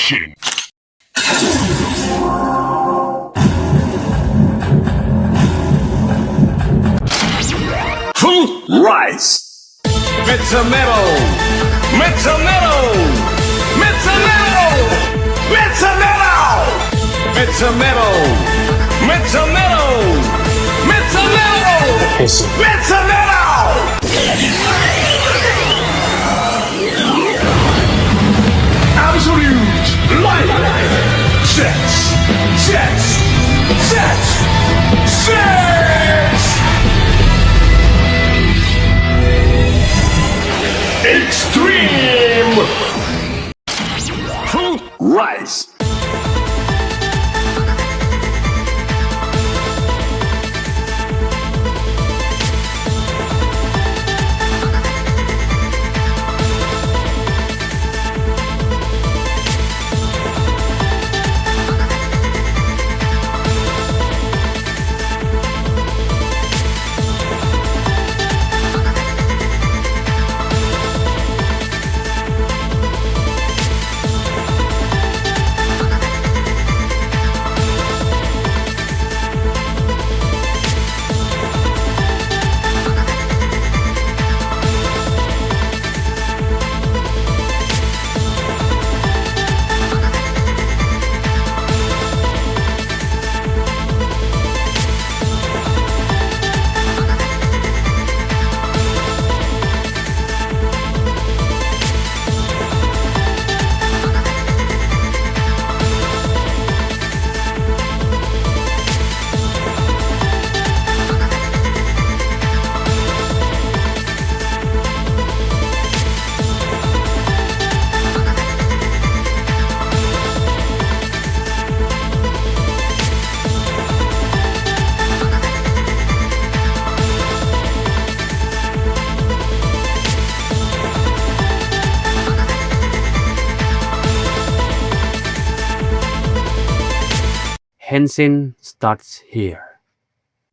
Henshin. Full rise. Metal metal. Metal metal. Metal metal. Metal metal. Metal metal. Metal metal. Metal metal. Metal metal. Absolute light. Zeztz. Zeztz. Zeztz. Zeztz. Exdream. Full rise. Henshin starts here.